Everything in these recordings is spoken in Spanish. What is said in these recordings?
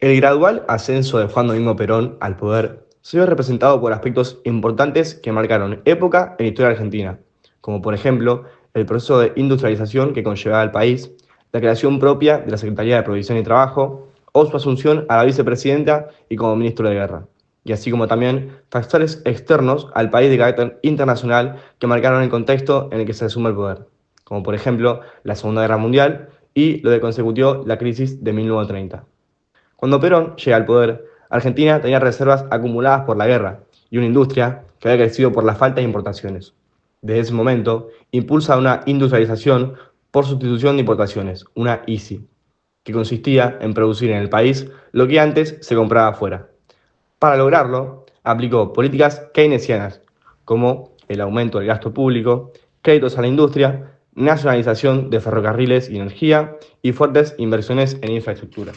El gradual ascenso de Juan Domingo Perón al poder se vio representado por aspectos importantes que marcaron época en la historia argentina, como por ejemplo el proceso de industrialización que conllevaba al país, la creación propia de la Secretaría de Provisión y Trabajo o su asunción a la vicepresidenta y como ministro de Guerra, y así como también factores externos al país de carácter internacional que marcaron el contexto en el que se asume el poder, como por ejemplo la Segunda Guerra Mundial y lo que consecutió la crisis de 1930. Cuando Perón llega al poder, Argentina tenía reservas acumuladas por la guerra y una industria que había crecido por la falta de importaciones. Desde ese momento, impulsa una industrialización por sustitución de importaciones, una ICI, que consistía en producir en el país lo que antes se compraba afuera. Para lograrlo, aplicó políticas keynesianas, como el aumento del gasto público, créditos a la industria, nacionalización de ferrocarriles y energía y fuertes inversiones en infraestructura.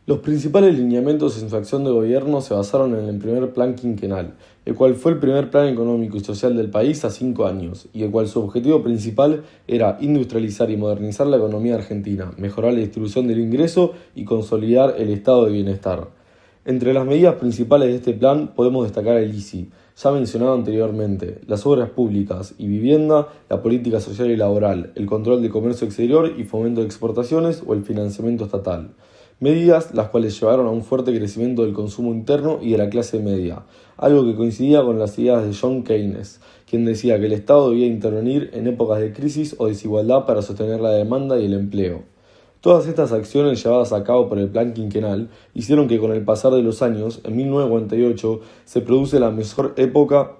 Los principales lineamientos en su acción de gobierno se basaron en el primer plan quinquenal, el cual fue el primer plan económico y social del país a 5 años, y el cual su objetivo principal era industrializar y modernizar la economía argentina, mejorar la distribución del ingreso y consolidar el estado de bienestar. Entre las medidas principales de este plan podemos destacar el ICI, ya mencionado anteriormente, las obras públicas y vivienda, la política social y laboral, el control de comercio exterior y fomento de exportaciones o el financiamiento estatal. Medidas las cuales llevaron a un fuerte crecimiento del consumo interno y de la clase media, algo que coincidía con las ideas de John Keynes, quien decía que el Estado debía intervenir en épocas de crisis o desigualdad para sostener la demanda y el empleo. Todas estas acciones llevadas a cabo por el Plan Quinquenal hicieron que con el pasar de los años, en 1948, se produce la mejor época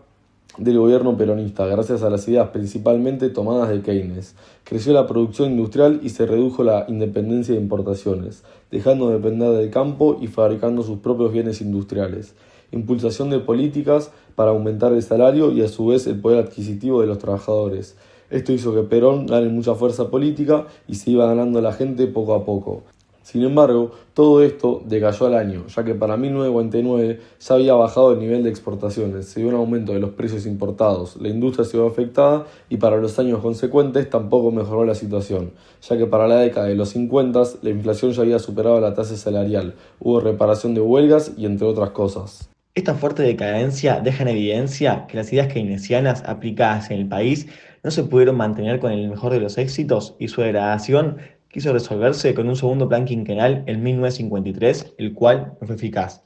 del gobierno peronista, gracias a las ideas principalmente tomadas de Keynes. Creció la producción industrial y se redujo la independencia de importaciones, dejando de depender del campo y fabricando sus propios bienes industriales. Impulsación de políticas para aumentar el salario y a su vez el poder adquisitivo de los trabajadores. Esto hizo que Perón gane mucha fuerza política y se iba ganando la gente poco a poco. Sin embargo, todo esto decayó al año, ya que para 1949 ya había bajado el nivel de exportaciones, se dio un aumento de los precios importados, la industria se vio afectada y para los años consecuentes tampoco mejoró la situación, ya que para la década de los 50 la inflación ya había superado la tasa salarial, hubo reparación de huelgas y entre otras cosas. Esta fuerte decadencia deja en evidencia que las ideas keynesianas aplicadas en el país no se pudieron mantener con el mejor de los éxitos y su degradación quiso resolverse con un segundo plan quinquenal en 1953, el cual no fue eficaz.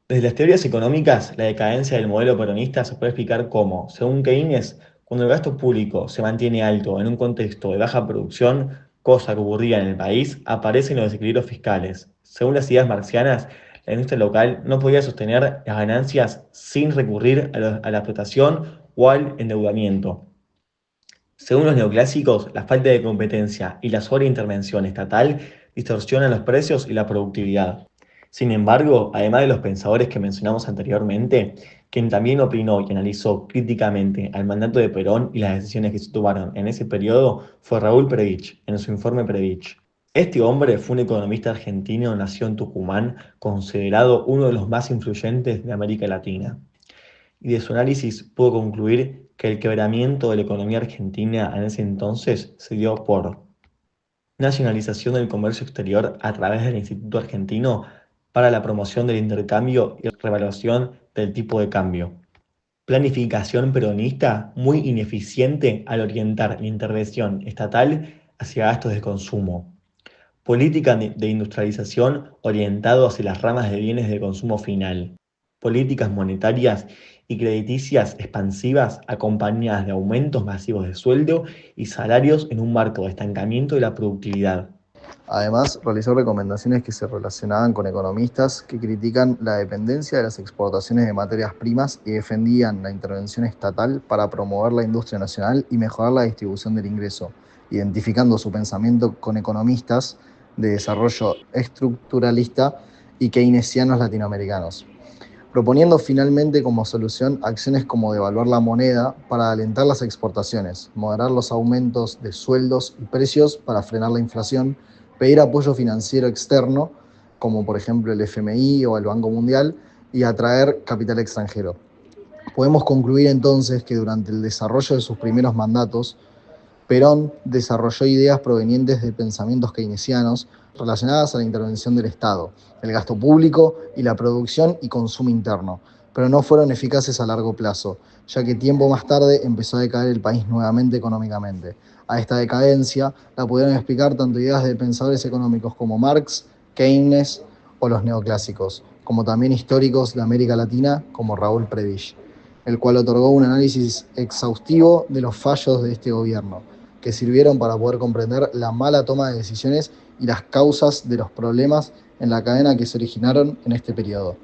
Desde las teorías económicas, la decadencia del modelo peronista se puede explicar como, según Keynes, cuando el gasto público se mantiene alto en un contexto de baja producción, cosa que ocurría en el país, aparecen los desequilibrios fiscales. Según las ideas marxianas, la industria local no podía sostener las ganancias sin recurrir a la explotación o al endeudamiento. Según los neoclásicos, la falta de competencia y la sobreintervención estatal distorsionan los precios y la productividad. Sin embargo, además de los pensadores que mencionamos anteriormente, quien también opinó y analizó críticamente al mandato de Perón y las decisiones que se tomaron en ese periodo fue Raúl Prebisch, en su informe Prebisch. Este hombre fue un economista argentino, nació en Tucumán, considerado uno de los más influyentes de América Latina, y de su análisis pudo concluir que el quebramiento de la economía argentina en ese entonces se dio por nacionalización del comercio exterior a través del Instituto Argentino para la promoción del intercambio y revaluación del tipo de cambio. Planificación peronista muy ineficiente al orientar la intervención estatal hacia gastos de consumo. Política de industrialización orientado hacia las ramas de bienes de consumo final. Políticas monetarias y crediticias expansivas acompañadas de aumentos masivos de sueldo y salarios en un marco de estancamiento de la productividad. Además, realizó recomendaciones que se relacionaban con economistas que critican la dependencia de las exportaciones de materias primas y defendían la intervención estatal para promover la industria nacional y mejorar la distribución del ingreso, identificando su pensamiento con economistas de desarrollo estructuralista y keynesianos latinoamericanos, proponiendo finalmente como solución acciones como devaluar la moneda para alentar las exportaciones, moderar los aumentos de sueldos y precios para frenar la inflación, pedir apoyo financiero externo, como por ejemplo el FMI o el Banco Mundial, y atraer capital extranjero. Podemos concluir entonces que durante el desarrollo de sus primeros mandatos, Perón desarrolló ideas provenientes de pensamientos keynesianos relacionadas a la intervención del Estado, el gasto público y la producción y consumo interno, pero no fueron eficaces a largo plazo, ya que tiempo más tarde empezó a decaer el país nuevamente económicamente. A esta decadencia la pudieron explicar tanto ideas de pensadores económicos como Marx, Keynes o los neoclásicos, como también históricos de América Latina como Raúl Prebisch, el cual otorgó un análisis exhaustivo de los fallos de este gobierno, que sirvieron para poder comprender la mala toma de decisiones y las causas de los problemas en la cadena que se originaron en este periodo.